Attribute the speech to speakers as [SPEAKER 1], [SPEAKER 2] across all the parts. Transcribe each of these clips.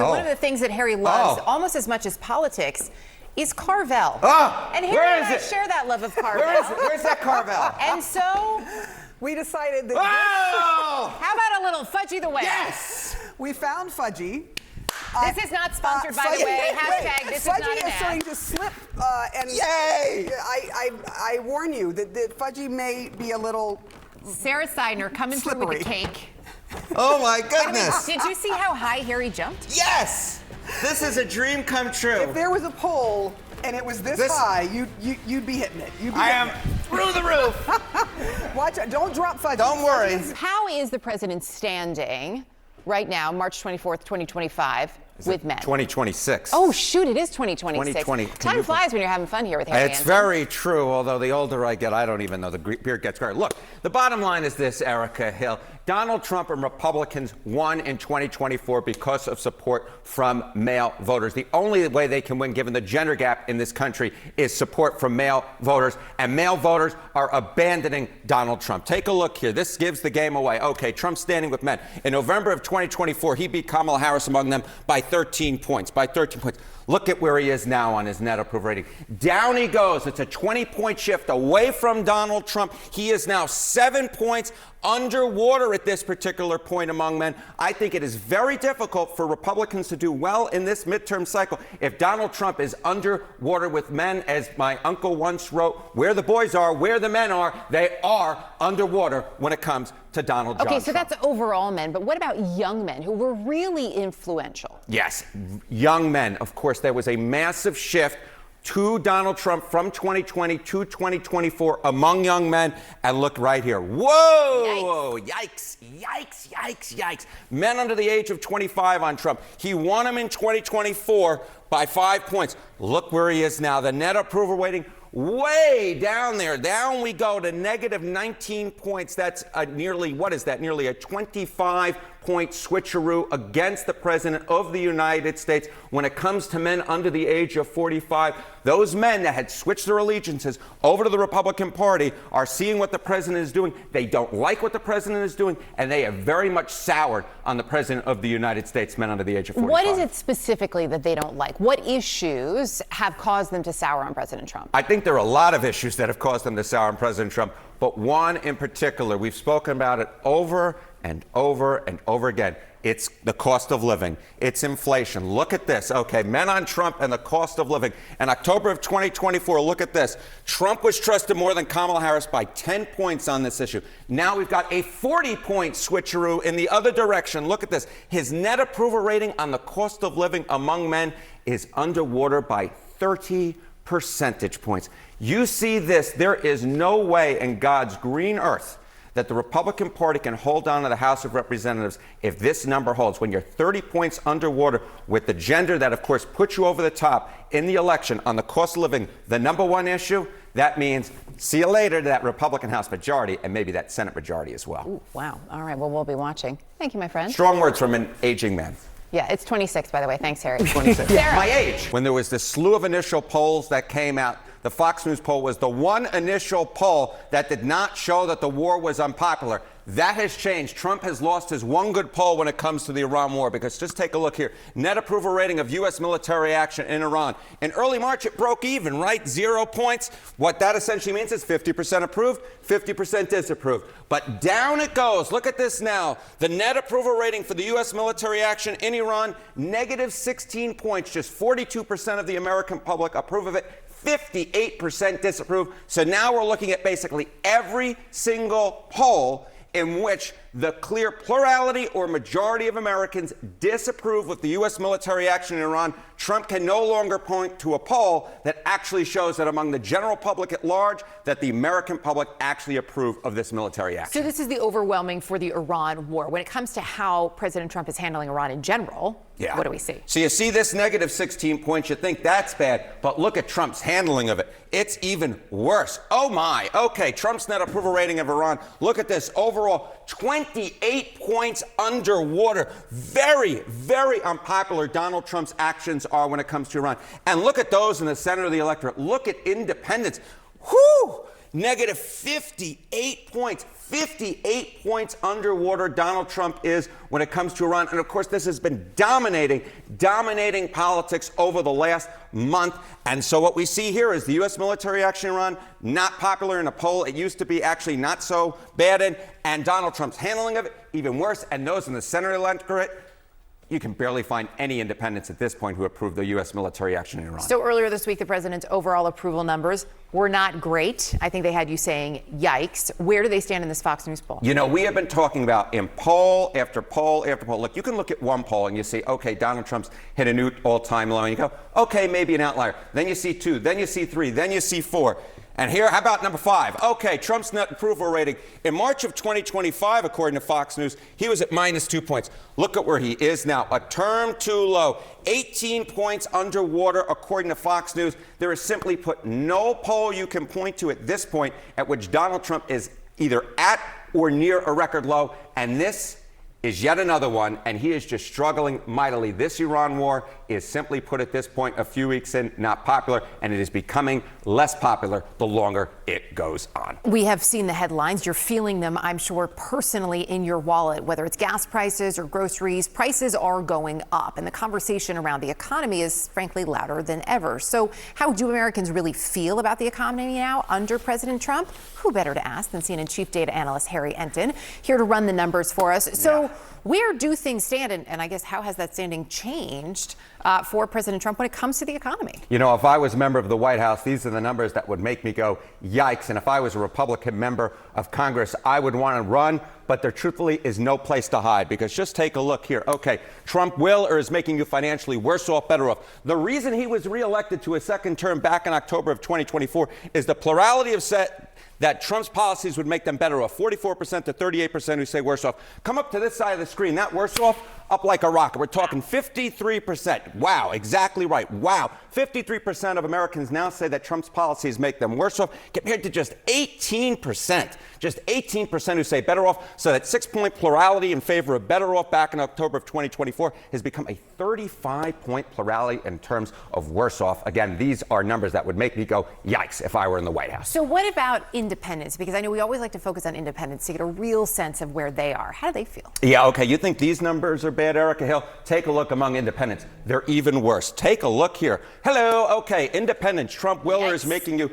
[SPEAKER 1] So one of the things that Harry loves almost as much as politics is Carvel. And Harry and I share that love of Carvel.
[SPEAKER 2] Where's that Carvel?
[SPEAKER 1] And so
[SPEAKER 3] we decided that
[SPEAKER 1] how about a little Fudgy the Whale?
[SPEAKER 2] Yes!
[SPEAKER 3] We found Fudgy.
[SPEAKER 1] This is not sponsored, by the way. Hashtag this is not an ad.
[SPEAKER 3] Fudgy is starting to slip, and
[SPEAKER 2] Yay!
[SPEAKER 3] I warn you that Fudgy may be a little
[SPEAKER 1] Sarah Seidner coming through with the cake.
[SPEAKER 2] Oh my goodness!
[SPEAKER 1] Did you see how high Harry jumped?
[SPEAKER 2] Yes! This is a dream come true.
[SPEAKER 3] If there was a pole and it was this high, you'd be hitting it.
[SPEAKER 2] I am through the roof.
[SPEAKER 3] Watch out! Don't drop Fudgy.
[SPEAKER 2] Don't worry.
[SPEAKER 1] How is the president standing right now, March 24th, 2025, with men?
[SPEAKER 2] 2026.
[SPEAKER 1] Oh, shoot, it is 2026.
[SPEAKER 2] 2020.
[SPEAKER 1] Time flies when you're having fun here with Harry
[SPEAKER 2] It's
[SPEAKER 1] Enten.
[SPEAKER 2] very true, although the older I get, I don't even know. The beard gets great. Look, the bottom line is this, Erica Hill. Donald Trump and Republicans won in 2024 because of support from male voters. The only way they can win, given the gender gap in this country, is support from male voters. And male voters are abandoning Donald Trump. Take a look here. This gives the game away. Okay, Trump's standing with men. In November of 2024, he beat Kamala Harris among them by 13 points. Look at where he is now on his net approval rating. Down he goes. It's a 20-point shift away from Donald Trump. He is now 7 points underwater at this particular point among men. I think it is very difficult for Republicans to do well in this midterm cycle if Donald Trump is underwater with men. As my uncle once wrote, where the boys are, where the men are, they are underwater when it comes to Donald Trump.
[SPEAKER 1] Okay, so that's overall men, but what about young men who were really influential?
[SPEAKER 2] Yes, young men. Of course, there was a massive shift to Donald Trump from 2020 to 2024 among young men. And look right here. Whoa! Yikes, yikes, yikes, yikes. Men under the age of 25 on Trump. He won him in 2024 by 5 points. Look where he is now. The net approval rating way down there. Down we go to negative 19 points. That's nearly, what is that? Nearly a 25-point switcheroo against the president of the United States when it comes to men under the age of 45. Those men that had switched their allegiances over to the Republican Party are seeing what the president is doing. They don't like what the president is doing, and they have very much soured on the president of the United States, men under the age of 45.
[SPEAKER 1] What is it specifically that they don't like? What issues have caused them to sour on President Trump?
[SPEAKER 2] I think there are a lot of issues that have caused them to sour on President Trump, but one in particular, we've spoken about it over and over and over again. It's the cost of living. It's inflation. Look at this. Okay, men on Trump and the cost of living. In October of 2024, look at this. Trump was trusted more than Kamala Harris by 10 points on this issue. Now we've got a 40-point switcheroo in the other direction. Look at this. His net approval rating on the cost of living among men is underwater by 30 percentage points. You see this, there is no way in God's green earth that the Republican Party can hold on to the House of Representatives if this number holds. When you're 30 points underwater with the gender that, of course, puts you over the top in the election on the cost of living, the number one issue, that means see you later to that Republican House majority and maybe that Senate majority as well.
[SPEAKER 1] Ooh, wow. All right. Well, we'll be watching. Thank you, my friend.
[SPEAKER 2] Strong words from an aging man.
[SPEAKER 1] Yeah, it's 26, by the way. Thanks, Harry.
[SPEAKER 2] 26. My age. When there was this slew of initial polls that came out, the Fox News poll was the one initial poll that did not show that the war was unpopular. That has changed. Trump has lost his one good poll when it comes to the Iran war, because just take a look here. Net approval rating of U.S. military action in Iran. In early March, it broke even, right? 0 points. What that essentially means is 50% approved, 50% disapproved. But down it goes. Look at this now. The net approval rating for the U.S. military action in Iran, negative 16 points. Just 42% of the American public approve of it. 58% disapprove. So now we're looking at basically every single poll in which the clear plurality or majority of Americans disapprove with the U.S. military action in Iran. Trump can no longer point to a poll that actually shows that among the general public at large, that the American public actually approve of this military action.
[SPEAKER 1] So this is the overwhelming for the Iran war. When it comes to how President Trump is handling Iran in general, what do we see?
[SPEAKER 2] So you see this negative 16 points, you think that's bad, but look at Trump's handling of it. It's even worse. Oh my. Okay, Trump's net approval rating of Iran. Look at this. Overall, 28 points underwater. Very, very unpopular Donald Trump's actions are when it comes to Iran. And look at those in the center of the electorate. Look at independents. Whew! Negative 58 points. 58 points underwater Donald Trump is when it comes to Iran. And of course, this has been dominating politics over the last month. And so what we see here is the U.S. military action in Iran, not popular in a poll. It used to be actually not so bad in. And Donald Trump's handling of it, even worse. And those in the center electorate, you can barely find any independents at this point who approve the U.S. military action in Iran.
[SPEAKER 1] So earlier this week, the president's overall approval numbers were not great. I think they had you saying, yikes. Where do they stand in this Fox News poll?
[SPEAKER 2] You know, we have been talking about in poll after poll after poll. Look, you can look at one poll and you say, okay, Donald Trump's hit a new all-time low. And you go, okay, maybe an outlier. Then you see 2, then you see 3, then you see 4. And here, how about number 5? Okay, Trump's net approval rating. In March of 2025, according to Fox News, he was at -2 points. Look at where he is now, a term too low. 18 points underwater, according to Fox News. There is simply put no poll you can point to at this point at which Donald Trump is either at or near a record low. And this is yet another one, and he is just struggling mightily. This Iran war is, simply put at this point, a few weeks in, not popular, and it is becoming less popular the longer it goes on.
[SPEAKER 1] We have seen the headlines. You're feeling them, I'm sure, personally in your wallet, whether it's gas prices or groceries. Prices are going up, and the conversation around the economy is, frankly, louder than ever. So how do Americans really feel about the economy now under President Trump? Who better to ask than CNN chief data analyst Harry Enten, here to run the numbers for us. So where do things stand, and I guess how has that standing changed for President Trump when it comes to the economy?
[SPEAKER 2] You know, if I was a member of the White House, these are the numbers that would make me go, yikes. And if I was a Republican member of Congress, I would want to run. But there truthfully is no place to hide, because just take a look here. Okay, Trump will or is making you financially worse off, better off. The reason he was reelected to a second term back in October of 2024 is the plurality of that Trump's policies would make them better off. 44% to 38% who say worse off. Come up to this side of the screen. That worse off, up like a rocket. We're talking 53%. Wow, exactly right. Wow. 53% of Americans now say that Trump's policies make them worse off, compared to just 18%. Just 18% who say better off. So that 6-point plurality in favor of better off back in October of 2024 has become a 35-point plurality in terms of worse off. Again, these are numbers that would make me go, yikes, if I were in the White House.
[SPEAKER 1] So what about independents? Because I know we always like to focus on independents to get a real sense of where they are. How do they feel?
[SPEAKER 2] Yeah, okay, you think these numbers are bad, Erica Hill? Take a look among independents. They're even worse. Take a look here. Hello, okay, independents. Trump Willer is making you,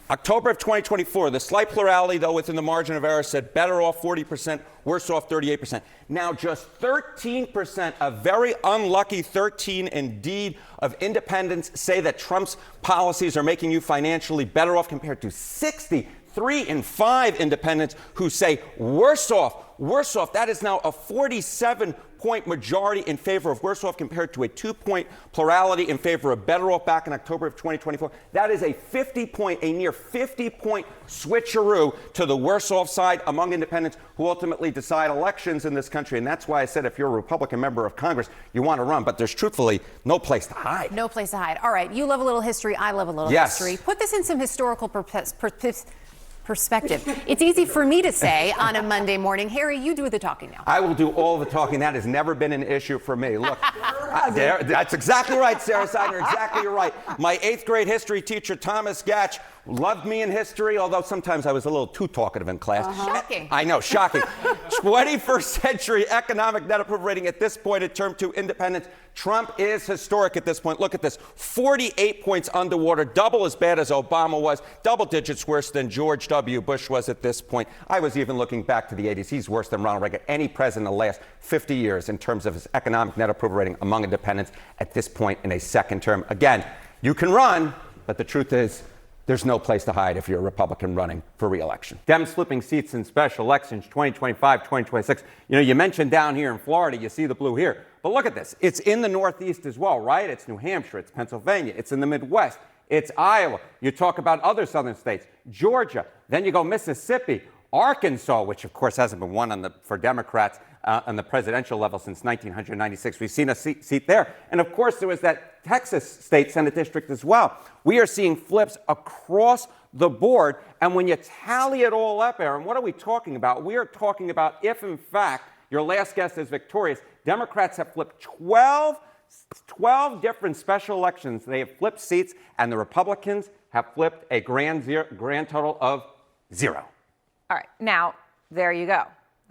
[SPEAKER 2] October of 2024, the slight plurality, though, within the margin of error said better off 40%, worse off 38%. Now, just 13%, a very unlucky 13 indeed, of independents say that Trump's policies are making you financially better off, compared to 63 in 5 independents who say worse off. Worse off. That is now a 47-point majority in favor of worse off, compared to a 2-point plurality in favor of better off back in October of 2024. That is a near 50-point switcheroo to the worse off side among independents who ultimately decide elections in this country. And that's why I said if you're a Republican member of Congress, you want to run. But there's truthfully no place to hide.
[SPEAKER 1] No place to hide. All right. You love a little history. I love a little history. Put this in some historical perspective. It's easy for me to say on a Monday morning. Harry, you do the talking now.
[SPEAKER 2] I will do all the talking. That has never been an issue for me. Look, that's exactly right, Sarah Seidner. Exactly right. My 8th grade history teacher, Thomas Gatch, loved me in history, although sometimes I was a little too talkative in class.
[SPEAKER 1] Shocking.
[SPEAKER 2] I know, shocking. 21st century economic net approval rating at this point in term 2 independence. Trump is historic at this point. Look at this. 48 points underwater, double as bad as Obama was, double digits worse than George W. Bush was at this point. I was even looking back to the 80s. He's worse than Ronald Reagan, any president in the last 50 years in terms of his economic net approval rating among independents at this point in a second term. Again, you can run, but the truth is, there's no place to hide if you're a Republican running for re-election. Dems flipping seats in special elections 2025, 2026. You know, you mentioned down here in Florida, you see the blue here. But look at this. It's in the Northeast as well, right? It's New Hampshire, it's Pennsylvania, it's in the Midwest, it's Iowa. You talk about other southern states, Georgia, then you go Mississippi, Arkansas, which of course hasn't been won for Democrats on the presidential level since 1996. We've seen a seat there. And of course, there was that Texas state Senate district as well. We are seeing flips across the board. And when you tally it all up, Aaron, what are we talking about? We are talking about if, in fact, your last guess is victorious, Democrats have flipped 12 different special elections. They have flipped seats, and the Republicans have flipped a grand total of 0.
[SPEAKER 4] All right. Now, there you go.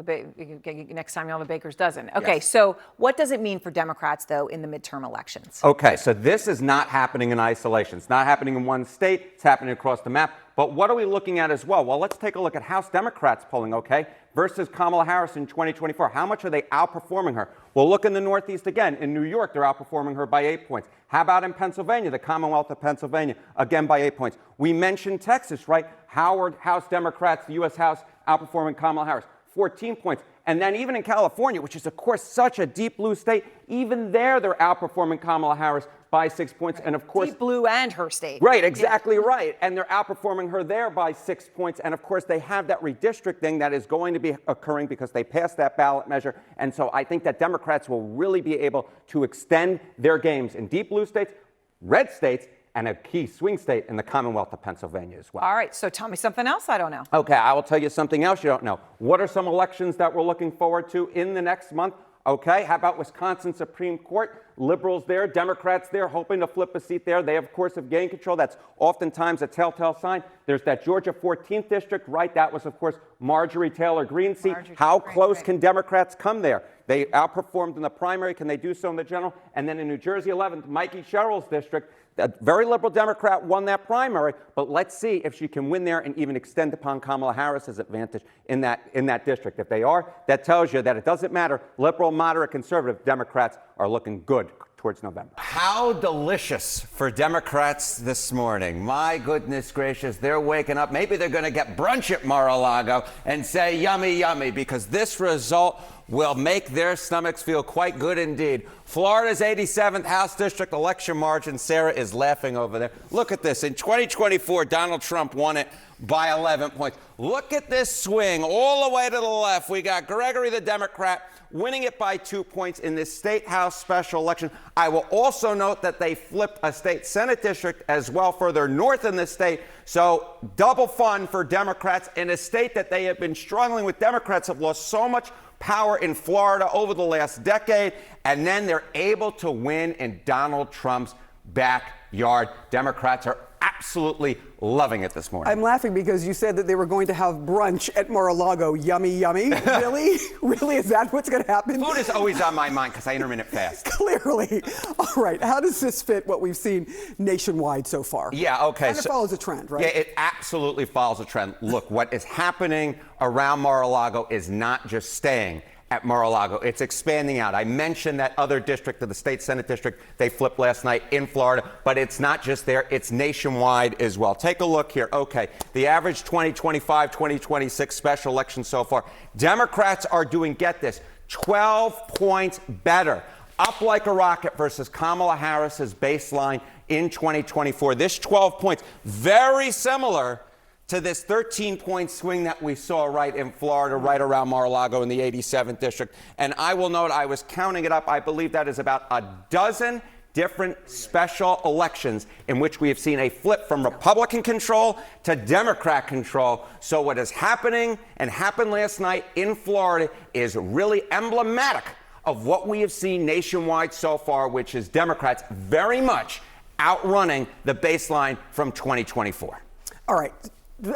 [SPEAKER 4] Next time you'll have a baker's dozen. Okay,
[SPEAKER 2] Yes.
[SPEAKER 4] so what does it mean for Democrats, though, in the midterm elections?
[SPEAKER 2] Okay, so this is not happening in isolation. It's not happening in one state. It's happening across the map. But what are we looking at as well? Well, let's take a look at House Democrats polling, okay, versus Kamala Harris in 2024. How much are they outperforming her? Well, look in the Northeast again. In New York, they're outperforming her by 8 points. How about in Pennsylvania, the Commonwealth of Pennsylvania, again by 8 points. We mentioned Texas, right? House Democrats, the U.S. House, outperforming Kamala Harris, 14 points. And then even in California, which is, of course, such a deep blue state, even there they're outperforming Kamala Harris by 6 points. And, of course,
[SPEAKER 4] Deep blue and her state.
[SPEAKER 2] Right, exactly right. And they're outperforming her there by 6 points. And, of course, they have that redistricting that is going to be occurring because they passed that ballot measure. And so I think that Democrats will really be able to extend their gains in deep blue states, red states, and a key swing state in the Commonwealth of Pennsylvania as well.
[SPEAKER 4] All right, so tell me something else I don't know.
[SPEAKER 2] Okay, I will tell you something else you don't know. What are some elections that we're looking forward to in the next month? Okay, how about Wisconsin Supreme Court? Liberals there, Democrats there, hoping to flip a seat there. They, of course, have gained control. That's oftentimes a telltale sign. There's that Georgia 14th district, right? That was, of course, Marjorie Taylor Greene's seat. How close can Democrats come there? They outperformed in the primary. Can they do so in the general? And then in New Jersey 11th, Mikey Sherrill's district, a very liberal Democrat won that primary, but let's see if she can win there and even extend upon Kamala Harris's advantage in that district. If they are, that tells you that it doesn't matter. Liberal, moderate, conservative Democrats are looking good towards November. How delicious for Democrats this morning. My goodness gracious, they're waking up. Maybe they're going to get brunch at Mar-a-Lago and say yummy, yummy, because this result will make their stomachs feel quite good indeed. Florida's 87th House District election margin. Sarah is laughing over there. Look at this. In 2024, Donald Trump won it by 11 points. Look at this swing all the way to the left. We got Gregory, the Democrat, winning it by 2 points in this state house special election. I will also note that they flipped a state Senate district as well further north in the state. So double fun for Democrats in a state that they have been struggling with. Democrats have lost so much power in Florida over the last decade, and then they're able to win in Donald Trump's backyard. Democrats are absolutely loving it this morning.
[SPEAKER 3] I'm laughing because you said that they were going to have brunch at Mar-a-Lago. Yummy, yummy. Really? Really? Is that what's going to happen?
[SPEAKER 2] Food is always on my mind because I intermittent fast.
[SPEAKER 3] Clearly. All right. How does this fit what we've seen nationwide so far?
[SPEAKER 2] Yeah, okay.
[SPEAKER 3] And it follows a trend, right?
[SPEAKER 2] Yeah, it absolutely follows a trend. Look, what is happening around Mar-a-Lago is not just staying at Mar-a-Lago. It's expanding out. I mentioned that other district of the state Senate district they flipped last night in Florida, but it's not just there. It's nationwide as well. Take a look here. Okay, the average 2025-2026 special election so far. Democrats are doing, get this, 12 points better. Up like a rocket versus Kamala Harris's baseline in 2024. This 12 points, very similar to this 13-point swing that we saw right in Florida, right around Mar-a-Lago in the 87th district. And I will note, I was counting it up, I believe that is about a dozen different special elections in which we have seen a flip from Republican control to Democrat control. So what is happening and happened last night in Florida is really emblematic of what we have seen nationwide so far, which is Democrats very much outrunning the baseline from 2024.
[SPEAKER 3] All right.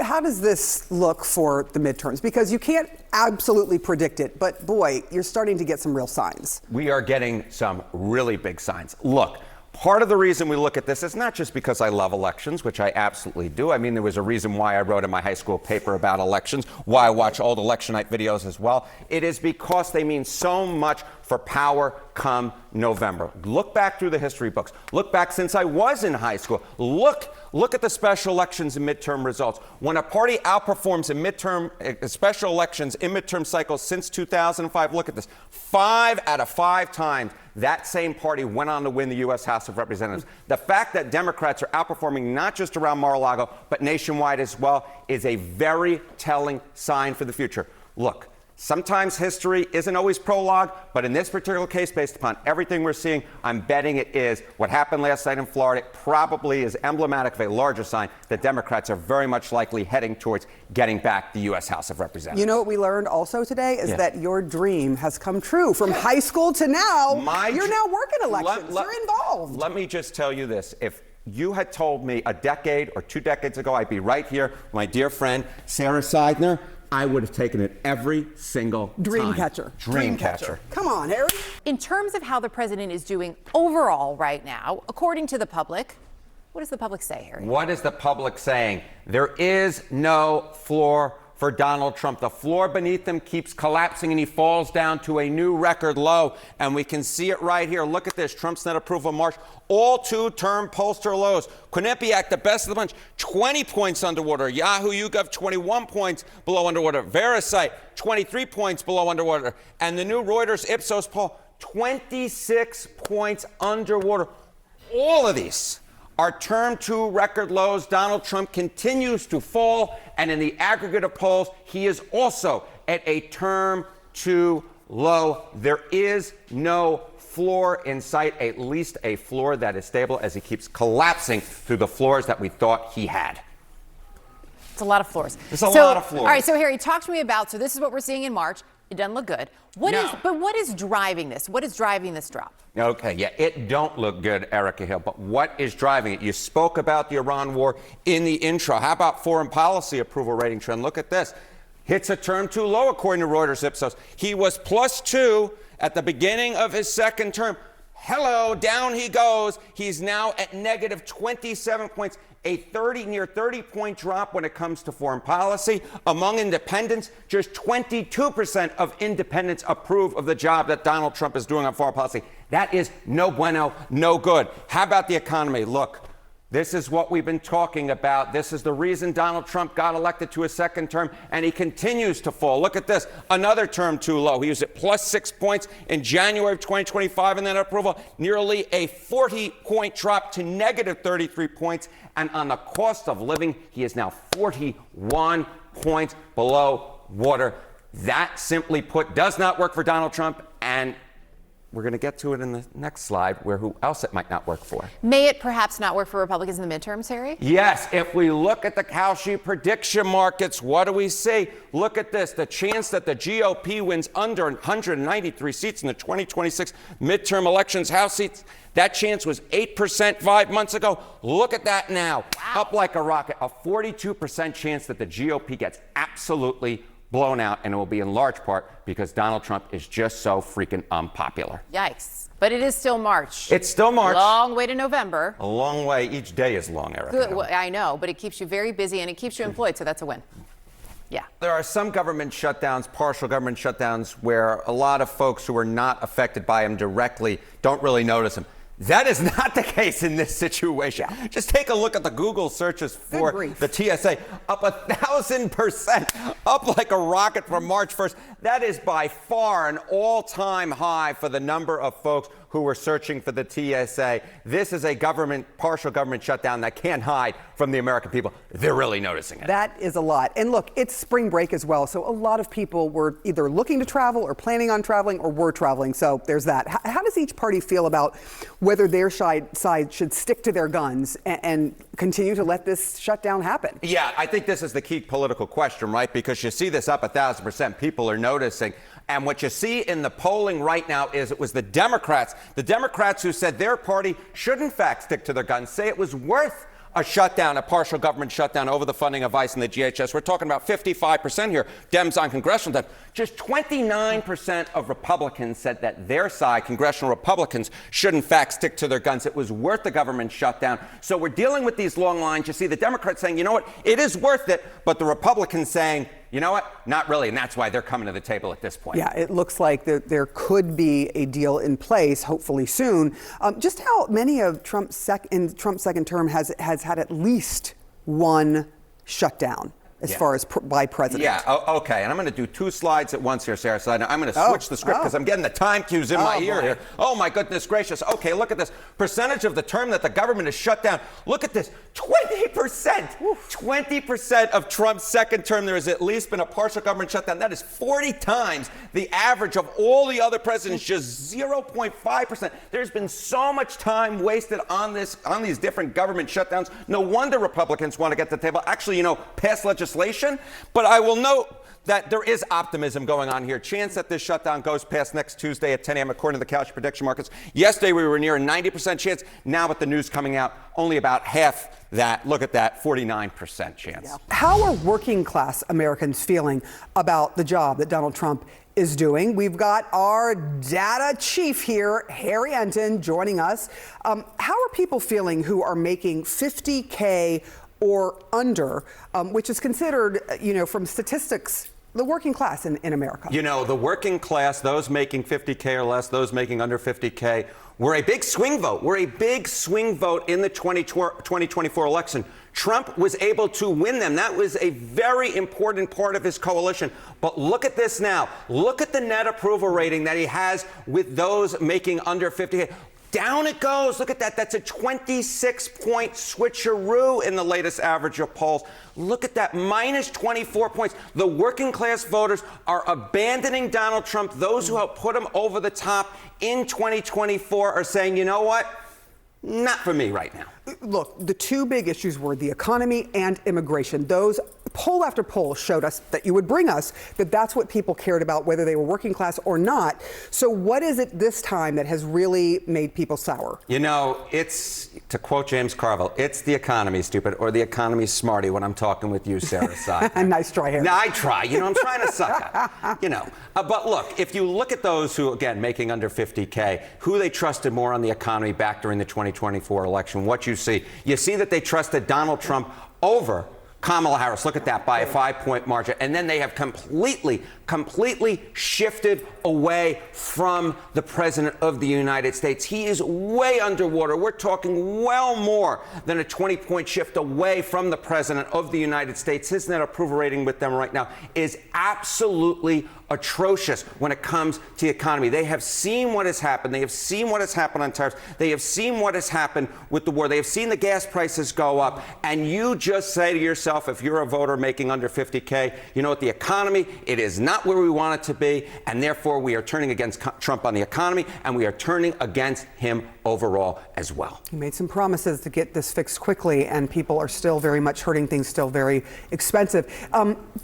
[SPEAKER 3] How does this look for the midterms? Because you can't absolutely predict it, but boy, you're starting to get some real signs.
[SPEAKER 2] We are getting some really big signs. Look, part of the reason we look at this is not just because I love elections, which I absolutely do. I mean, there was a reason why I wrote in my high school paper about elections, why I watch old election night videos as well. It is because they mean so much for power come November. Look back through the history books. Look back since I was in high school. Look at the special elections and midterm results. When a party outperforms in special elections in midterm cycles since 2005, look at this. 5 out of 5 times that same party went on to win the U.S. House of Representatives. The fact that Democrats are outperforming not just around Mar-a-Lago, but nationwide as well, is a very telling sign for the future. Look, sometimes history isn't always prologue, but in this particular case, based upon everything we're seeing, I'm betting it is. What happened last night in Florida probably is emblematic of a larger sign that Democrats are very much likely heading towards getting back the U.S. House of Representatives.
[SPEAKER 3] You know what we learned also today is that your dream has come true. From high school to now, you're now working elections. You're involved.
[SPEAKER 2] Let me just tell you this. If you had told me a decade or 2 decades ago I'd be right here, my dear friend Sarah Seidner, I would have taken it every single
[SPEAKER 3] Dreamcatcher.
[SPEAKER 2] Dreamcatcher.
[SPEAKER 3] Come on, Harry.
[SPEAKER 1] In terms of how the president is doing overall right now, according to the public, what does the public say, Harry?
[SPEAKER 2] What is the public saying? There is no floor for Donald Trump. The floor beneath him keeps collapsing and he falls down to a new record low. And we can see it right here. Look at this. Trump's net approval March. All 2-term pollster lows. Quinnipiac, the best of the bunch, 20 points underwater. Yahoo YouGov, 21 points below underwater. Verisite, 23 points below underwater. And the new Reuters Ipsos poll, 26 points underwater. All of these are term 2 record lows. Donald Trump continues to fall, and in the aggregate of polls, he is also at a term 2 low. There is no floor in sight, at least a floor that is stable, as he keeps collapsing through the floors that we thought he had.
[SPEAKER 1] It's a lot of floors.
[SPEAKER 2] It's a lot of floors.
[SPEAKER 1] All right, so Harry, talk to me about, so this is what we're seeing in March. It doesn't look good. What is driving this? What is driving this drop?
[SPEAKER 2] Okay, yeah, it don't look good, Erica Hill, but what is driving it? You spoke about the Iran war in the intro. How about foreign policy approval rating trend? Look at this. Hits a term 2 low, according to Reuters Ipsos. He was +2 at the beginning of his second term. Hello, down he goes. He's now at negative 27 points. A near 30-point drop when it comes to foreign policy. Among independents, just 22% of independents approve of the job that Donald Trump is doing on foreign policy. That is no bueno, no good. How about the economy? Look, this is what we've been talking about. This is the reason Donald Trump got elected to a second term, and he continues to fall. Look at this. Another term 2 low. He was at +6 points in January of 2025 in that approval. Nearly a 40-point drop to negative 33 points. And on the cost of living, he is now 41 points below water. That, simply put, does not work for Donald Trump, and we're going to get to it in the next slide, where who else it might not work for.
[SPEAKER 1] May it perhaps not work for Republicans in the midterms, Harry?
[SPEAKER 2] Yes, if we look at the Kalshi prediction markets, what do we see? Look at this. The chance that the GOP wins under 193 seats in the 2026 midterm elections, House seats, that chance was 8% 5 months ago. Look at that now. Wow. Up like a rocket. A 42% chance that the GOP gets absolutely blown out, and it will be in large part because Donald Trump is just so freaking unpopular.
[SPEAKER 1] Yikes. But it is still March.
[SPEAKER 2] It's still March.
[SPEAKER 1] Long way to November.
[SPEAKER 2] A long way. Each day is long, Erica.
[SPEAKER 1] Good. Well, I know, but it keeps you very busy and it keeps you employed, so that's a win. Yeah.
[SPEAKER 2] There are some government shutdowns, partial government shutdowns, where a lot of folks who are not affected by them directly don't really notice them. That is not the case in this situation. Yeah. Just take a look at the Google searches for the TSA. Up 1,000%, up like a rocket from March 1st. That is by far an all-time high for the number of folks who were searching for the TSA. This is a partial government shutdown that can't hide from the American people. They're really noticing it.
[SPEAKER 3] That is a lot. And look, it's spring break as well. So a lot of people were either looking to travel or planning on traveling or were traveling. So there's that. How does each party feel about whether their side should stick to their guns and continue to let this shutdown happen?
[SPEAKER 2] Yeah, I think this is the key political question, right? Because you see this up 1,000%. People are noticing. And what you see in the polling right now is it was the Democrats who said their party should in fact stick to their guns, say it was worth a shutdown, a partial government shutdown over the funding of ICE and the GHS. We're talking about 55% here, Dems on congressional Dems. Just 29% of Republicans said that their side, congressional Republicans, should in fact stick to their guns. It was worth the government shutdown. So we're dealing with these long lines. You see the Democrats saying, you know what, it is worth it, but the Republicans saying, you know what? Not really, and that's why they're coming to the table at this point.
[SPEAKER 3] Yeah, it looks like there could be a deal in place, hopefully soon. Just how many of Trump's second term has had at least one shutdown as far as by president?
[SPEAKER 2] Yeah, okay, and I'm going to do 2 slides at once here, Sarah. So I'm going to switch the script because I'm getting the time cues in my ear here. Oh, my goodness gracious. Okay, look at this. Percentage of the term that the government is shut down. Look at this. 20%. 20% of Trump's second term, there has at least been a partial government shutdown. That is 40 times the average of all the other presidents, just 0.5%. There's been so much time wasted on these different government shutdowns. No wonder Republicans want to get to the table. Actually, pass legislation. But I will note that there is optimism going on here. Chance that this shutdown goes past next Tuesday at 10 a.m. according to the Calcia prediction markets. Yesterday we were near a 90% chance. Now with the news coming out, only about half that. Look at that, 49% chance.
[SPEAKER 3] Yeah. How are working class Americans feeling about the job that Donald Trump is doing? We've got our data chief here, Harry Enten, joining us. How are people feeling who are making $50K or under, which is considered, from statistics, the working class in America?
[SPEAKER 2] The working class, those making 50K or less, those making under 50K, we're a big swing vote. We're a big swing vote in the 2024 election. Trump was able to win them. That was a very important part of his coalition. But look at this now. Look at the net approval rating that he has with those making under 50K. Down it goes. Look at that. That's a 26-point switcheroo in the latest average of polls. Look at that, minus 24 points. The working class voters are abandoning Donald Trump. Those who helped put him over the top in 2024 are saying, you know what? Not for me right now.
[SPEAKER 3] Look, the two big issues were the economy and immigration. Those poll after poll showed us that you would bring us that that's what people cared about, whether they were working class or not. So what is it this time that has really made people sour?
[SPEAKER 2] It's, to quote James Carville, it's the economy, stupid, or the economy, smarty, when I'm talking with you, Sarah Side.
[SPEAKER 3] Nice try, Harry.
[SPEAKER 2] No, I try. I'm trying to suck up. But look, if you look at those who, again, making under 50K, who they trusted more on the economy back during the 2024 election, what you see that they trusted Donald Trump over Kamala Harris. Look at that, by a 5-point margin. And then they have completely shifted away from the president of the United States. He is way underwater. We're talking well more than a 20-point shift away from the president of the United States. His net approval rating with them right now is absolutely atrocious when it comes to the economy. They have seen what has happened. They have seen what has happened on tariffs. They have seen what has happened with the war. They have seen the gas prices go up. And you just say to yourself, if you're a voter making under 50K, the economy, it is not where we want it to be. And therefore, we are turning against Trump on the economy, and we are turning against him overall as well.
[SPEAKER 3] He made some promises to get this fixed quickly, and people are still very much hurting, things still very expensive.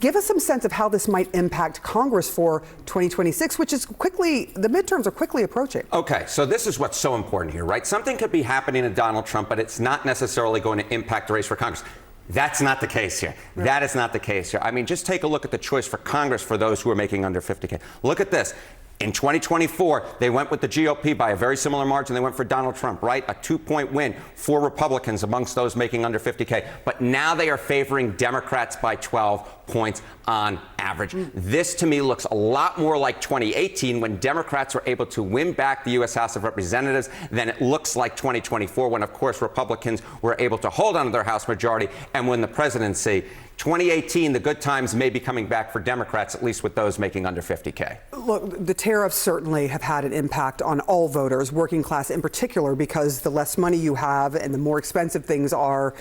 [SPEAKER 3] Give us some sense of how this might impact Congress for 2026, which is the midterms are quickly approaching. Okay,
[SPEAKER 2] so this is what's so important here, right? Something could be happening to Donald Trump, but it's not necessarily going to impact the race for Congress. That's not the case here. Right. That is not the case here. I mean, just take a look at the choice for Congress for those who are making under 50K. Look at this. In 2024, they went with the GOP by a very similar margin. They went for Donald Trump, right? A 2-point win for Republicans amongst those making under 50K. But now they are favoring Democrats by 12 points on average. This, to me, looks a lot more like 2018 when Democrats were able to win back the U.S. House of Representatives than it looks like 2024 when, of course, Republicans were able to hold on to their House majority and win the presidency. 2018, the good times may be coming back for Democrats, at least with those making under 50K.
[SPEAKER 3] Look, the tariffs certainly have had an impact on all voters, working class in particular, because the less money you have and the more expensive things are,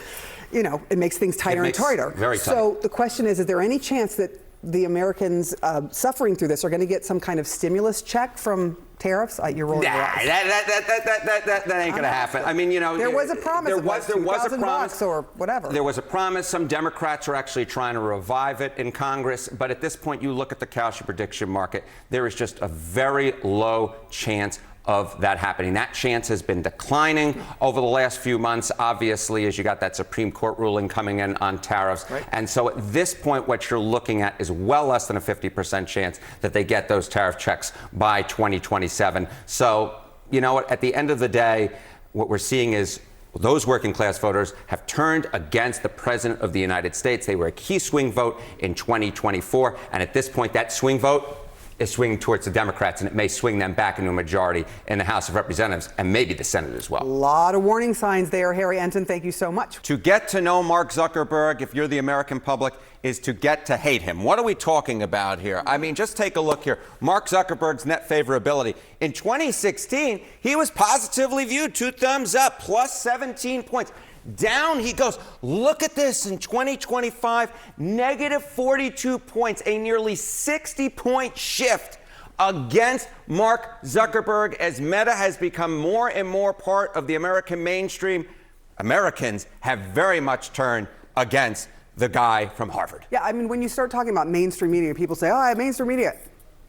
[SPEAKER 3] it makes things tighter and tighter.
[SPEAKER 2] Very tight.
[SPEAKER 3] So the question is there any chance that the Americans suffering through this are going to get some kind of stimulus check from tariffs? You're rolling your eyes.
[SPEAKER 2] That ain't going to happen. I mean,
[SPEAKER 3] there was a promise.
[SPEAKER 2] There was a promise,
[SPEAKER 3] or whatever.
[SPEAKER 2] There was a promise. Some Democrats are actually trying to revive it in Congress. But at this point, you look at the Calcia prediction market. There is just a very low chance of that happening. That chance has been declining over the last few months, obviously, as you got that Supreme Court ruling coming in on tariffs. Right. And so at this point, what you're looking at is well less than a 50% chance that they get those tariff checks by 2027. So, you know what? At the end of the day, what we're seeing is those working class voters have turned against the president of the United States. They were a key swing vote in 2024. And at this point, that swing vote is swinging towards the Democrats, and it may swing them back into a majority in the House of Representatives and maybe the Senate as well.
[SPEAKER 3] A lot of warning signs there, Harry Enten. Thank you so much.
[SPEAKER 2] To get to know Mark Zuckerberg, if you're the American public, is to get to hate him. What are we talking about here? I mean, just take a look here. Mark Zuckerberg's net favorability. In 2016, he was positively viewed, 2 thumbs up, plus 17 points. Down he goes. Look at this in 2025, negative 42 points, a nearly 60-point shift against Mark Zuckerberg as Meta has become more and more part of the American mainstream. Americans have very much turned against the guy from Harvard.
[SPEAKER 3] Yeah, I mean, when you start talking about mainstream media, people say, oh, mainstream media.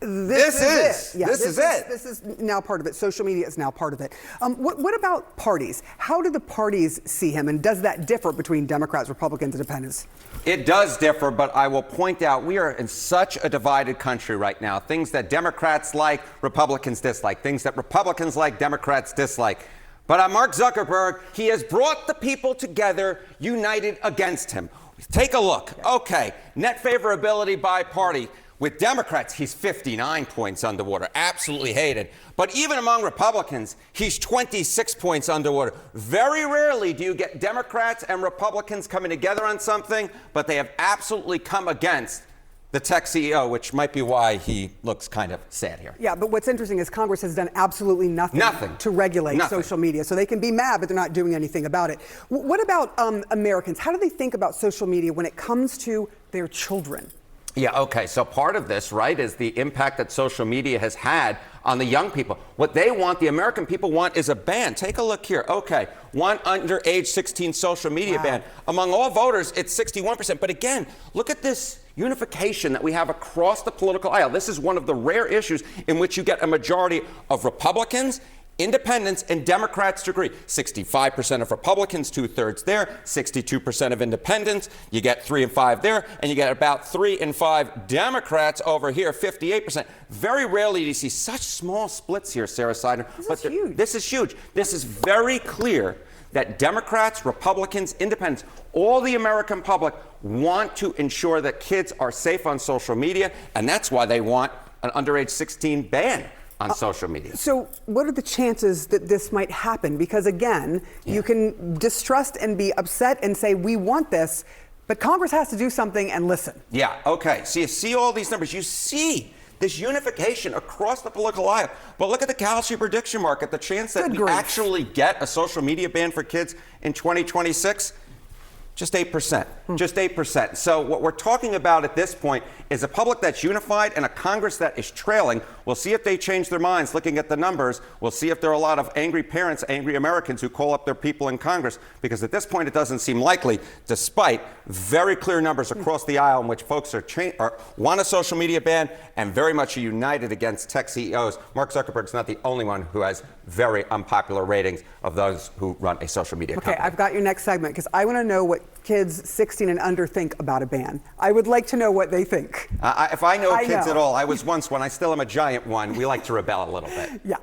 [SPEAKER 2] This is it.
[SPEAKER 3] Yeah,
[SPEAKER 2] this is it.
[SPEAKER 3] This is now part of it. Social media is now part of it. What about parties? How do the parties see him, and does that differ between Democrats, Republicans, Independents?
[SPEAKER 2] It does differ, but I will point out we are in such a divided country right now. Things that Democrats like, Republicans dislike. Things that Republicans like, Democrats dislike. But on Mark Zuckerberg, he has brought the people together, united against him. Take a look. Okay, net favorability by party. With Democrats, he's 59 points underwater, absolutely hated. But even among Republicans, he's 26 points underwater. Very rarely do you get Democrats and Republicans coming together on something, but they have absolutely come against the tech CEO, which might be why he looks kind of sad here.
[SPEAKER 3] Yeah, but what's interesting is Congress has done absolutely nothing to regulate social media. So they can be mad, but they're not doing anything about it. What about Americans? How do they think about social media when it comes to their children?
[SPEAKER 2] Yeah, okay, so part of this, right, is the impact that social media has had on the young people. What they want, the American people want, is a ban. Take a look here. Okay, one under age 16 social media ban. Among all voters, it's 61%. But again, look at this unification that we have across the political aisle. This is one of the rare issues in which you get a majority of Republicans, Independents, and Democrats to agree. 65% of Republicans, 2/3 there, 62% of Independents. You get 3 and 5 there, and you get about 3 and 5 Democrats over here, 58%. Very rarely do you see such small splits here, Sarah Sider.
[SPEAKER 3] This is huge.
[SPEAKER 2] This is huge. This is very clear that Democrats, Republicans, Independents, all the American public want to ensure that kids are safe on social media, and that's why they want an underage 16 ban on social media.
[SPEAKER 3] So what are the chances that this might happen? Because again, you can distrust and be upset and say, we want this, but Congress has to do something and listen.
[SPEAKER 2] Yeah, okay. So you see all these numbers. You see this unification across the political aisle. But look at the Kalshi prediction market. The chance that we actually get a social media ban for kids in 2026, just 8%. Just 8%. So what we're talking about at this point is a public that's unified and a Congress that is trailing. We'll see if they change their minds looking at the numbers. We'll see if there are a lot of angry parents, angry Americans who call up their people in Congress, because at this point it doesn't seem likely, despite very clear numbers across the aisle in which folks want a social media ban and very much are united against tech CEOs. Mark Zuckerberg's not the only one who has very unpopular ratings of those who run a social media company.
[SPEAKER 3] Okay, I've got your next segment because I want to know what kids 16 and under think about a ban. I would like to know what they think.
[SPEAKER 2] If I know kids at all, I was once one. I still am a giant one. We like to rebel a little bit.
[SPEAKER 3] Yeah.